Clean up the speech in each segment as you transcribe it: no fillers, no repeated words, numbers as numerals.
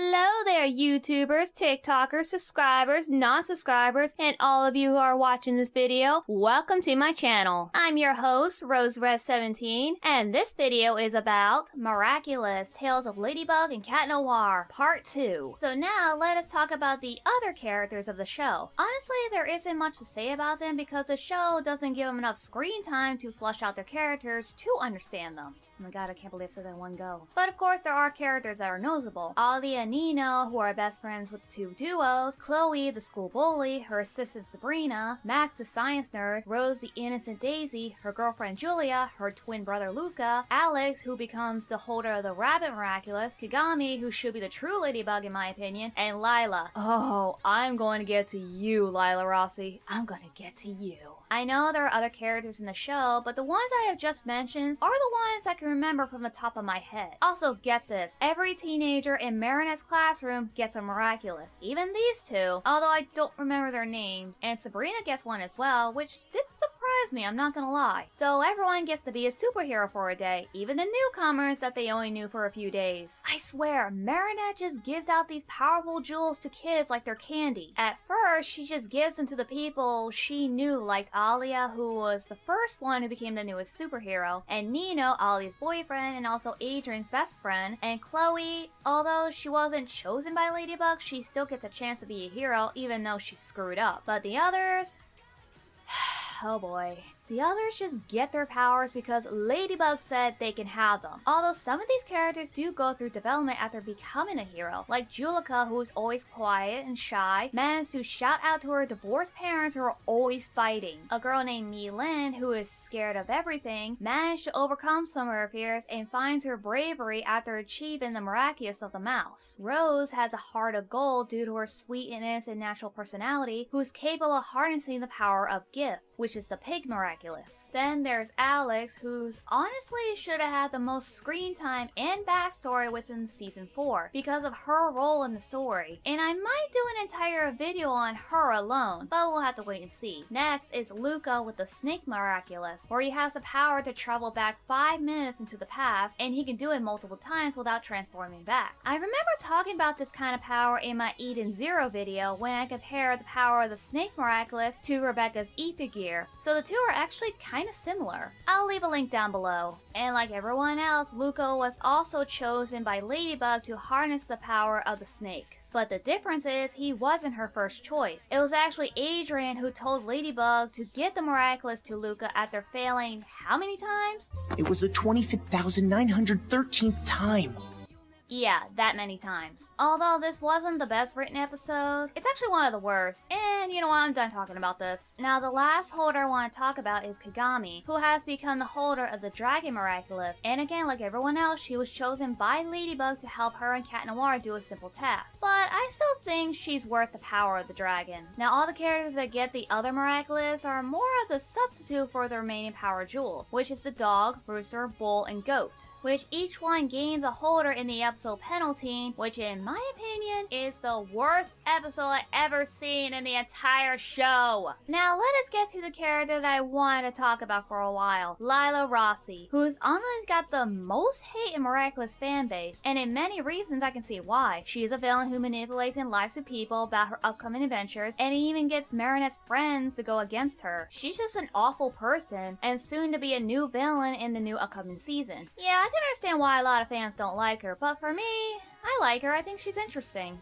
Hello there, YouTubers, TikTokers, subscribers, non-subscribers, and all of you who are watching this video. Welcome to my channel. I'm your host, RoseRed17, and this video is about Miraculous, Tales of Ladybug and Cat Noir, Part 2. So now, let us talk about the other characters of the show. Honestly, there isn't much to say about them because the show doesn't give them enough screen time to flesh out their characters to understand them. Oh my god, I can't believe I said that in one go. But of course, there are characters that are noticeable. Ollie and Nino, who are best friends with the two duos, Chloe, the school bully, her assistant Sabrina, Max, the science nerd, Rose, the innocent Daisy, her girlfriend Julia, her twin brother Luca, Alex, who becomes the holder of the rabbit Miraculous, Kagami, who should be the true Ladybug in my opinion, and Lila. Oh, I'm going to get to you, Lila Rossi. I'm going to get to you. I know there are other characters in the show, but the ones I have just mentioned are the ones I can remember from the top of my head. Also, get this, every teenager in Maricat's classroom gets a Miraculous, even these two, although I don't remember their names, and Sabrina gets one as well, which did surprise me, I'm not gonna lie. So everyone gets to be a superhero for a day, even the newcomers that they only knew for a few days. I swear, Maricat just gives out these powerful jewels to kids like they're candy. At first, she just gives them to the people she knew, like Alia, who was the first one who became the newest superhero, and Nino, Alia's boyfriend, and also Adrian's best friend, and Chloe, although she wasn't chosen by Ladybug, she still gets a chance to be a hero even though she screwed up. But the others... oh boy. The others just get their powers because Ladybug said they can have them. Although some of these characters do go through development after becoming a hero, like Julika, who is always quiet and shy, managed to shout out to her divorced parents who are always fighting. A girl named Mi Lin, who is scared of everything, managed to overcome some of her fears and finds her bravery after achieving the Miraculous of the mouse. Rose has a heart of gold due to her sweet and innocent natural personality, who is capable of harnessing the power of gift, which is the pig Miraculous. Then there's Alex, who's honestly should have had the most screen time and backstory within season 4 because of her role in the story. And I might do an entire video on her alone, but we'll have to wait and see. Next is Luca with the snake Miraculous, where he has the power to travel back 5 minutes into the past, and he can do it multiple times without transforming back. I remember talking about this kind of power in my Eden Zero video when I compared the power of the snake Miraculous to Rebecca's ether gear, so the two are actually kind of similar. I'll leave a link down below. And like everyone else, Luca was also chosen by Ladybug to harness the power of the snake. But the difference is he wasn't her first choice. It was actually Adrian who told Ladybug to get the Miraculous to Luca after failing how many times? It was the 25,913th time. Yeah, that many times. Although this wasn't the best written episode, it's actually one of the worst. And you know what, I'm done talking about this. Now the last holder I want to talk about is Kagami, who has become the holder of the Dragon Miraculous. And again, like everyone else, she was chosen by Ladybug to help her and Cat Noir do a simple task. But I still think she's worth the power of the dragon. Now all the characters that get the other Miraculous are more of the substitute for the remaining power jewels, which is the dog, rooster, bull, and goat, which each one gains a holder in the episode penalty, which in my opinion is the worst episode I've ever seen in the entire show. Now let us get to the character that I wanted to talk about for a while, Lila Rossi, who's honestly got the most hate in Miraculous fanbase, and in many reasons I can see why. She is a villain who manipulates and lies to people about her upcoming adventures, and even gets Maricat's friends to go against her. She's just an awful person, and soon to be a new villain in the new upcoming season. Yeah, I can understand why a lot of fans don't like her, but for me, I like her. I think she's interesting.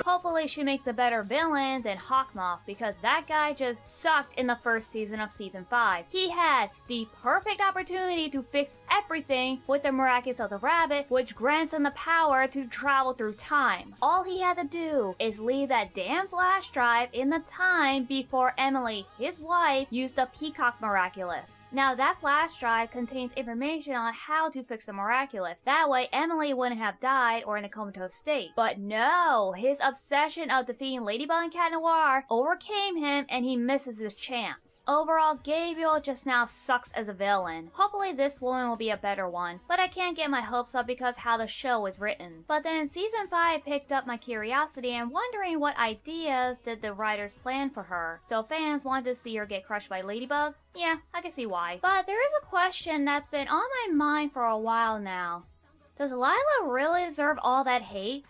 Hopefully she makes a better villain than Hawkmoth, because that guy just sucked in the first season of season 5. He had the perfect opportunity to fix everything with the Miraculous of the Rabbit, which grants him the power to travel through time. All he had to do is leave that damn flash drive in the time before Emily, his wife, used the Peacock Miraculous. Now that flash drive contains information on how to fix the Miraculous. That way Emily wouldn't have died or in a comatose state. But no, his obsession of defeating Ladybug and Cat Noir overcame him and he misses his chance. Overall, Gabriel just now sucks as a villain. Hopefully this woman will be a better one, but I can't get my hopes up because how the show is written. But then season 5 picked up my curiosity and wondering what ideas did the writers plan for her. So fans wanted to see her get crushed by Ladybug? Yeah, I can see why. But there is a question that's been on my mind for a while now. Does Lila really deserve all that hate?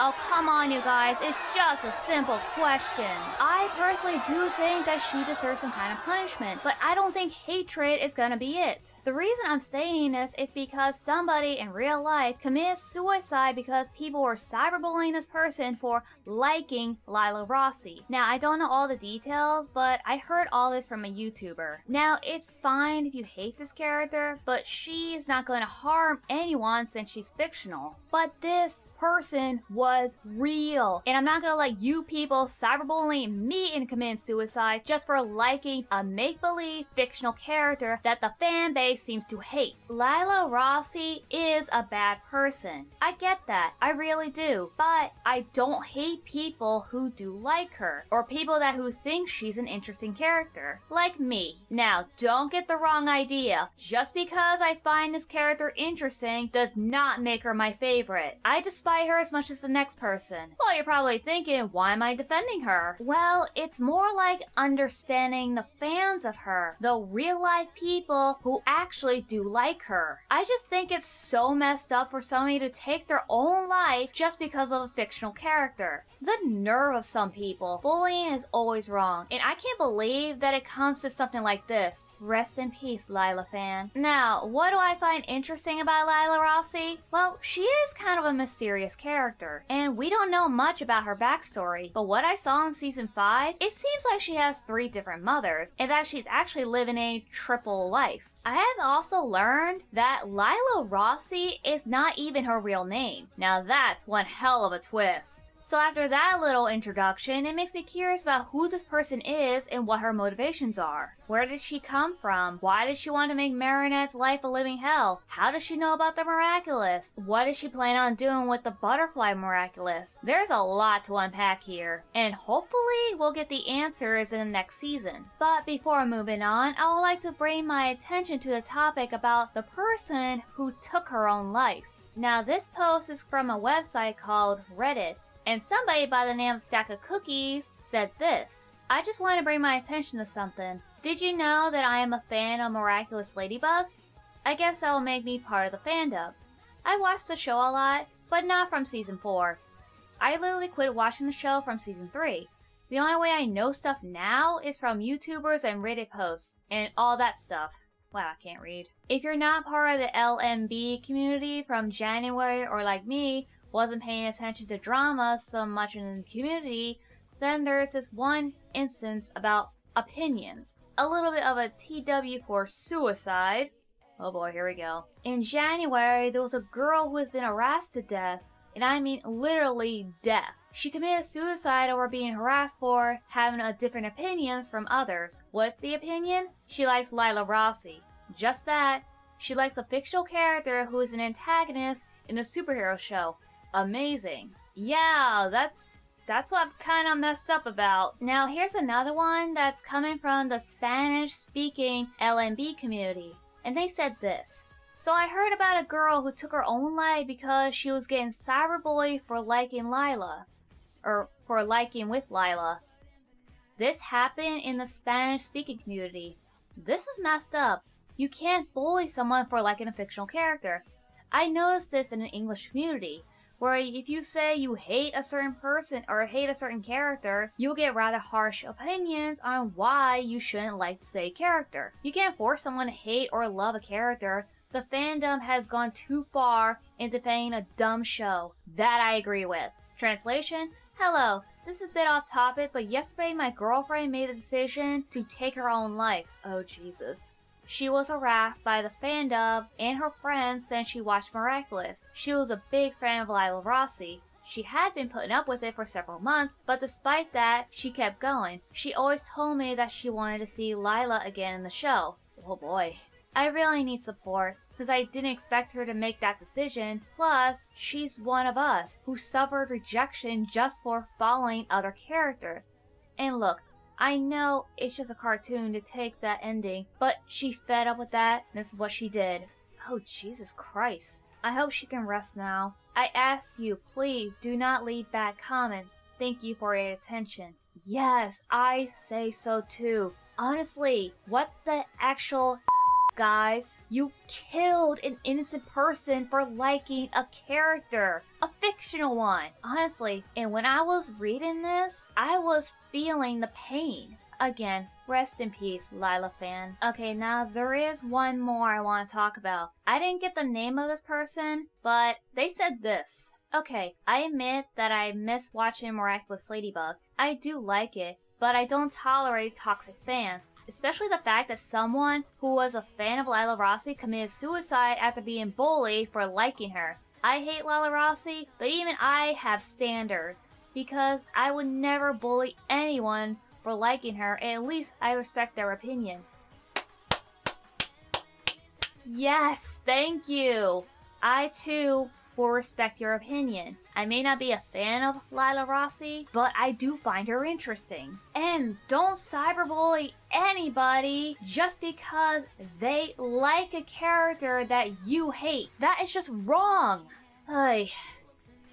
Oh, come on, you guys. It's just a simple question. I personally do think that she deserves some kind of punishment, but I don't think hatred is gonna be it. The reason I'm saying this is because somebody in real life committed suicide because people were cyberbullying this person for liking Lila Rossi. Now, I don't know all the details, but I heard all this from a YouTuber. Now, it's fine if you hate this character, but she's not gonna harm anyone since she's fictional. But this person was real, and I'm not gonna let you people cyberbullying me into committing suicide just for liking a make-believe fictional character that the fan base seems to hate. Lila Rossi is a bad person. I get that, I really do, but I don't hate people who do like her, or people who think she's an interesting character, like me. Now, don't get the wrong idea. Just because I find this character interesting does not make her my favorite. I despise her as much as the next person. Well, you're probably thinking, why am I defending her? Well, it's more like understanding the fans of her, the real-life people who actually do like her. I just think it's so messed up for somebody to take their own life just because of a fictional character. The nerve of some people. Bullying is always wrong, and I can't believe that it comes to something like this. Rest in peace, Lila fan. Now, what do I find interesting about Lila Rossi? Well, she is kind of a mysterious character, and we don't know much about her backstory, but what I saw in season 5, it seems like she has 3 different mothers, and that she's actually living a triple life. I have also learned that Lila Rossi is not even her real name. Now that's one hell of a twist. So after that little introduction, it makes me curious about who this person is and what her motivations are. Where did she come from? Why did she want to make Marionette's life a living hell? How does she know about the Miraculous? What does she plan on doing with the butterfly Miraculous? There's a lot to unpack here, and hopefully we'll get the answers in the next season. But before moving on, I would like to bring my attention to the topic about the person who took her own life. Now this post is from a website called Reddit, and somebody by the name of Stack of Cookies said this. I just want to bring my attention to something. Did you know that I am a fan of Miraculous Ladybug? I guess that will make me part of the fandom. I watched the show a lot, but not from season 4. I literally quit watching the show from season 3. The only way I know stuff now is from YouTubers and Reddit posts, and all that stuff. Wow, I can't read. If you're not part of the LMB community from January, or like me, wasn't paying attention to drama so much in the community, then there's this one instance about opinions. A little bit of a TW for suicide. Oh boy, here we go. In January, there was a girl who has been harassed to death, and I mean literally death. She committed suicide over being harassed for having a different opinions from others. What's the opinion? She likes Lila Rossi. Just that. She likes a fictional character who is an antagonist in a superhero show. Amazing. Yeah, that's what I'm kind of messed up about. Now here's another one that's coming from the Spanish-speaking LMB community. And they said this. So I heard about a girl who took her own life because she was getting cyberbullied for liking Lila. Or for liking with Lila. This happened in the Spanish-speaking community. This is messed up. You can't bully someone for liking a fictional character. I noticed this in an English community, where if you say you hate a certain person or hate a certain character, you'll get rather harsh opinions on why you shouldn't like the same character. You can't force someone to hate or love a character. The fandom has gone too far in defending a dumb show. That I agree with. Translation? Hello, this is a bit off topic, but yesterday my girlfriend made a decision to take her own life. Oh Jesus. She was harassed by the fandom and her friends since she watched Miraculous. She was a big fan of Lila Rossi. She had been putting up with it for several months, but despite that, she kept going. She always told me that she wanted to see Lila again in the show. Oh boy. I really need support, since I didn't expect her to make that decision. Plus, she's one of us who suffered rejection just for following other characters. And look, I know it's just a cartoon to take that ending, but she fed up with that, and this is what she did. Oh, Jesus Christ. I hope she can rest now. I ask you, please do not leave bad comments. Thank you for your attention. Yes, I say so too. Honestly, what the actual Guys, you killed an innocent person for liking a character, a fictional one. Honestly, and when I was reading this, I was feeling the pain. Again, rest in peace, Lila fan. Okay, now there is one more I want to talk about. I didn't get the name of this person, but they said this. Okay, I admit that I miss watching Miraculous Ladybug. I do like it, but I don't tolerate toxic fans. Especially the fact that someone who was a fan of Lila Rossi committed suicide after being bullied for liking her. I hate Lila Rossi, but even I have standards, because I would never bully anyone for liking her, and at least I respect their opinion. Yes, thank you! I too will respect your opinion. I may not be a fan of Lila Rossi, but I do find her interesting. And don't cyberbully anybody just because they like a character that you hate. That is just wrong.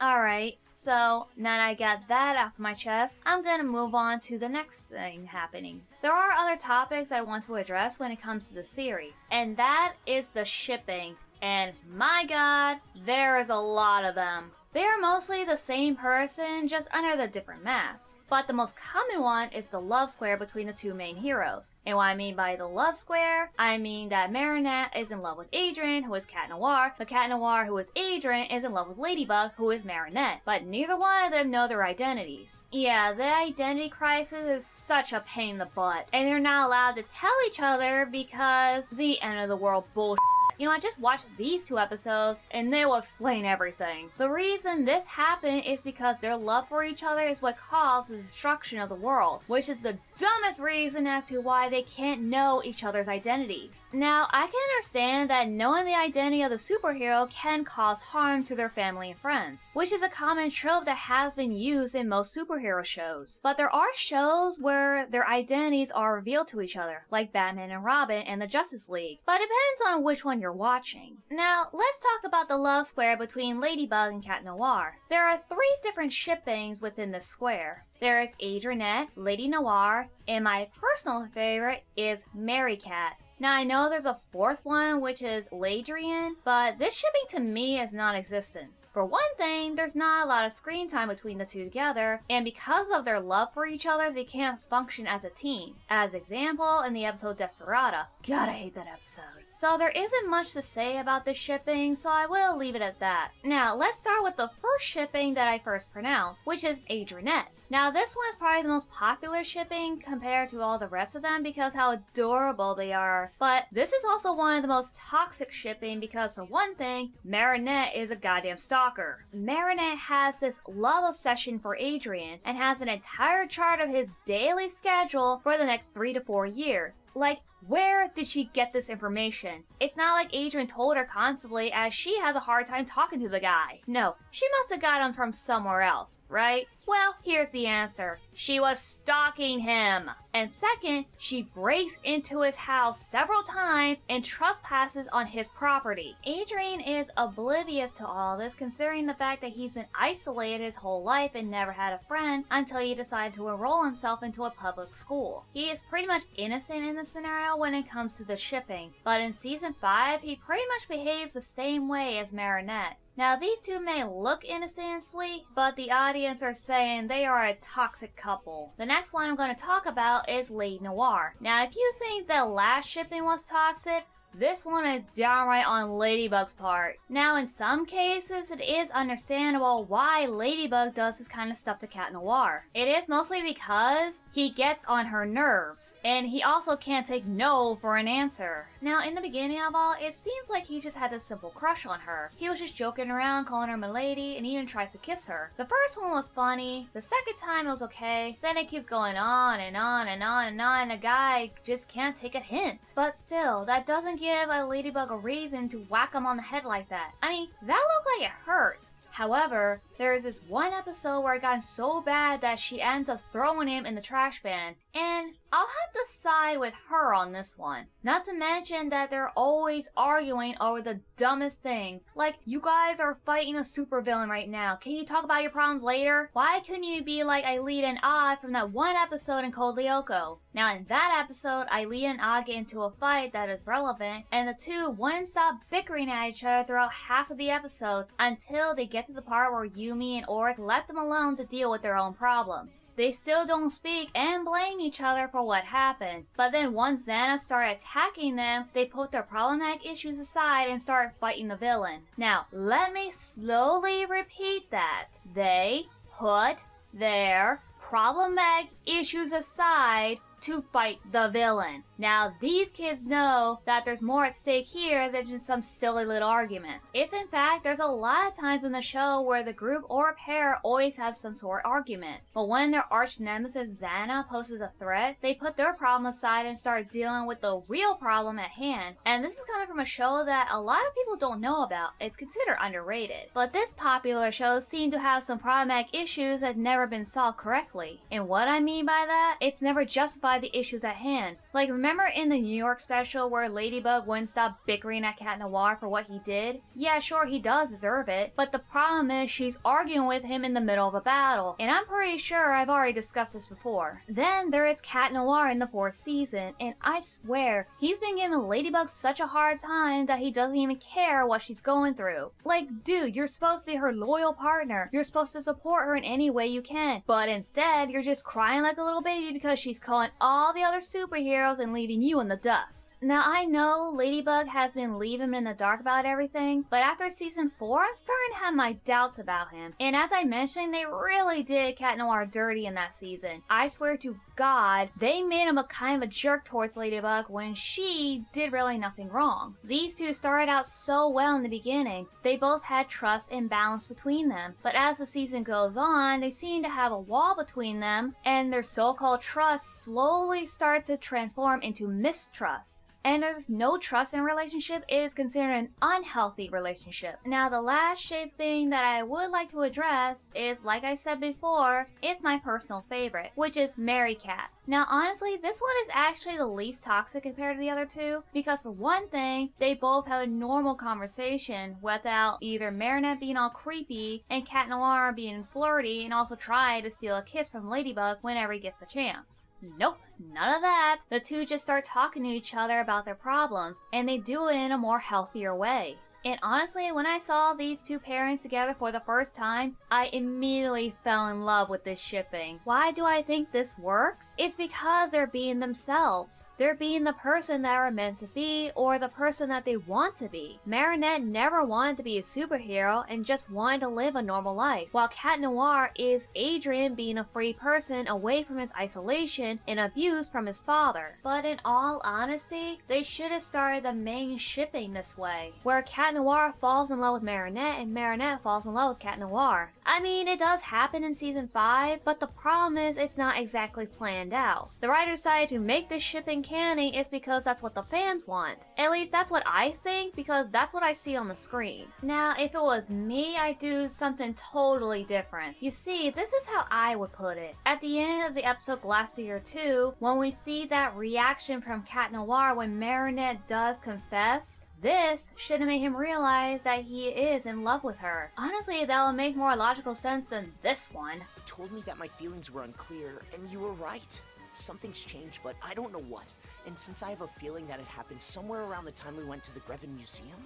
Alright, so now that I got that off my chest, I'm gonna move on to the next thing happening. There are other topics I want to address when it comes to the series, and that is the shipping. And my god, there is a lot of them. They are mostly the same person, just under the different masks. But the most common one is the love square between the two main heroes. And what I mean by the love square, I mean that Maricat is in love with Adrien, who is Cat Noir, but Cat Noir, who is Adrien, is in love with Ladybug, who is Maricat. But neither one of them know their identities. Yeah, the identity crisis is such a pain in the butt. And they're not allowed to tell each other because the end of the world bullshit. You know, I just watched these two episodes and they will explain everything. The reason this happened is because their love for each other is what caused the destruction of the world, which is the dumbest reason as to why they can't know each other's identities. Now, I can understand that knowing the identity of the superhero can cause harm to their family and friends, which is a common trope that has been used in most superhero shows. But there are shows where their identities are revealed to each other, like Batman and Robin and the Justice League. But it depends on which one you're watching. Now, let's talk about the love square between Ladybug and Cat Noir. There are 3 different shippings within this square. There is Adrienne, Lady Noir, and my personal favorite is Maricat. Now, I know there's a 4th one, which is Ladrien, but this shipping to me is non-existent. For one thing, there's not a lot of screen time between the two together, and because of their love for each other, they can't function as a team. As example, in the episode Desperata. God, I hate that episode. So there isn't much to say about this shipping, so I will leave it at that. Now, let's start with the first shipping that I first pronounced, which is Adrienne. Now, this one is probably the most popular shipping compared to all the rest of them because how adorable they are. But this is also one of the most toxic shipping because, for one thing, Maricat is a goddamn stalker. Maricat has this love obsession for Adrien and has an entire chart of his daily schedule for the next 3 to 4 years. Like, where did she get this information? It's not like Adrien told her constantly, as she has a hard time talking to the guy. No, she must have got him from somewhere else, right? Well, here's the answer. She was stalking him. And second, she breaks into his house several times and trespasses on his property. Adrien is oblivious to all this, considering the fact that he's been isolated his whole life and never had a friend until he decided to enroll himself into a public school. He is pretty much innocent in this scenario when it comes to the shipping, but in season 5, he pretty much behaves the same way as Maricat. Now, these two may look innocent and sweet, but the audience are saying they are a toxic couple. The next one I'm going to talk about is Lady Noir. Now, if you think that last shipping was toxic, this one is downright on Ladybug's part. Now, in some cases, it is understandable why Ladybug does this kind of stuff to Cat Noir. It is mostly because he gets on her nerves, and he also can't take no for an answer. Now, in the beginning of all, it seems like he just had a simple crush on her. He was just joking around, calling her milady, and even tries to kiss her. The first one was funny, the second time it was okay, then it keeps going on and on and on and on, and the guy just can't take a hint. But still, that doesn't give a Ladybug a reason to whack him on the head like that. I mean, that looked like it hurt. However, there is this one episode where it got so bad that she ends up throwing him in the trash bin, and I'll have to side with her on this one. Not to mention that they're always arguing over the dumbest things. Like, you guys are fighting a supervillain right now. Can you talk about your problems later? Why couldn't you be like Aelita and Odd from that one episode in Code Lyoko? Now, in that episode, Aelita and Odd get into a fight that is relevant, and the two wouldn't stop bickering at each other throughout half of the episode until they get to the part where Yumi and Oric let them alone to deal with their own problems. They still don't speak and blame each other for what happened, but then once Xana started attacking them, they put their problematic issues aside and started fighting the villain. Now, let me slowly repeat that. They put their problematic issues aside to fight the villain. Now, these kids know that there's more at stake here than just some silly little arguments. If in fact, there's a lot of times in the show where the group or a pair always have some sort of argument. But when their arch nemesis Xana poses a threat, they put their problem aside and start dealing with the real problem at hand. And this is coming from a show that a lot of people don't know about. It's considered underrated. But this popular show seemed to have some problematic issues that never been solved correctly. And what I mean by that, it's never justified the issues at hand. Like, remember in the New York special where Ladybug wouldn't stop bickering at Cat Noir for what he did? Yeah, sure, he does deserve it, but the problem is she's arguing with him in the middle of a battle, and I'm pretty sure I've already discussed this before. Then there is Cat Noir in the 4th season, and I swear, he's been giving Ladybug such a hard time that he doesn't even care what she's going through. Like, dude, you're supposed to be her loyal partner. You're supposed to support her in any way you can, but instead, you're just crying like a little baby because she's calling all the other superheroes and leaving you in the dust. Now, I know Ladybug has been leaving him in the dark about everything, but after season 4, I'm starting to have my doubts about him. And as I mentioned, they really did Cat Noir dirty in that season. I swear to God, they made him a kind of a jerk towards Ladybug when she did really nothing wrong. These two started out so well in the beginning. They both had trust and balance between them, but as the season goes on, they seem to have a wall between them, and their so-called trust slowly start to transform into mistrust. And there's no trust in a relationship, it is considered an unhealthy relationship. Now, the last shipping that I would like to address is, like I said before, it's my personal favorite, which is Maricat. Now, honestly, this one is actually the least toxic compared to the other two, because for one thing, they both have a normal conversation without either Maricat being all creepy and Cat Noir being flirty and also try to steal a kiss from Ladybug whenever he gets the chance. Nope, none of that. The two just start talking to each other about their problems, and they do it in a more healthier way. And honestly, when I saw these two pairings together for the first time, I immediately fell in love with this shipping. Why do I think this works? It's because they're being themselves. They're being the person that are meant to be, or the person that they want to be. Maricat never wanted to be a superhero and just wanted to live a normal life, while Cat Noir is Adrien being a free person away from his isolation and abuse from his father. But in all honesty, they should have started the main shipping this way, where Cat Noir falls in love with Maricat and Maricat falls in love with Cat Noir. I mean, it does happen in season 5, but the problem is it's not exactly planned out. The writers decided to make this shipping canon is because that's what the fans want. At least that's what I think, because that's what I see on the screen. Now, if it was me, I'd do something totally different. You see, this is how I would put it. At the end of the episode Glacier 2, when we see that reaction from Cat Noir when Maricat does confess, this should have made him realize that he is in love with her. Honestly, that would make more logical sense than this one. You told me that my feelings were unclear, and you were right. Something's changed, but I don't know what. And since I have a feeling that it happened somewhere around the time we went to the Greven Museum...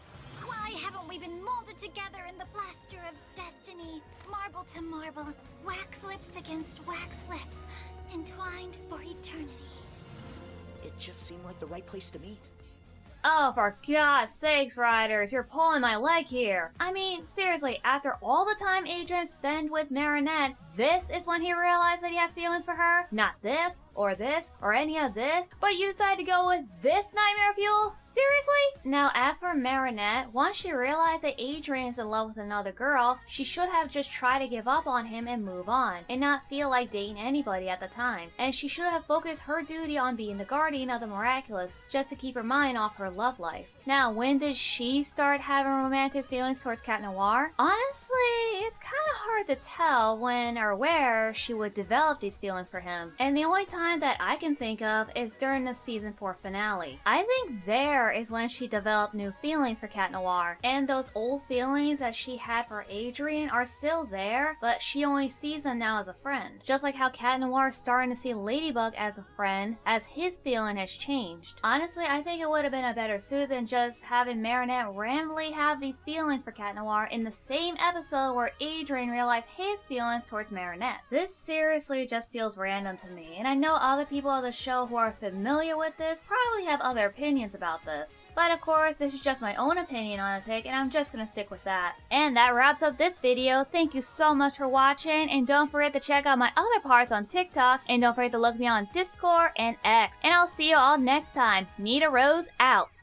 Why haven't we been molded together in the blaster of destiny? Marble to marble, wax lips against wax lips, entwined for eternity. It just seemed like the right place to meet. Oh, for God's sakes, writers, you're pulling my leg here. I mean, seriously, after all the time Adrien spent with Maricat, this is when he realized that he has feelings for her? Not this, or any of this, but you decided to go with this nightmare fuel? Seriously? Now, as for Maricat, once she realized that Adrien's in love with another girl, she should have just tried to give up on him and move on, and not feel like dating anybody at the time. And she should have focused her duty on being the guardian of the Miraculous, just to keep her mind off her love life. Now, when did she start having romantic feelings towards Cat Noir? Honestly, it's kind of hard to tell when or where she would develop these feelings for him. And the only time that I can think of is during the season 4 finale. I think there is when she developed new feelings for Cat Noir. And those old feelings that she had for Adrien are still there, but she only sees them now as a friend. Just like how Cat Noir is starting to see Ladybug as a friend, as his feeling has changed. Honestly, I think it would have been a better suit than just having Maricat randomly have these feelings for Cat Noir in the same episode where Adrien realized his feelings towards Maricat. This seriously just feels random to me, and I know other people on the show who are familiar with this probably have other opinions about this. But of course, this is just my own opinion on the take, and I'm just gonna stick with that. And that wraps up this video. Thank you so much for watching, and don't forget to check out my other parts on TikTok, and don't forget to look me on Discord and X. And I'll see you all next time. Nita Rose out.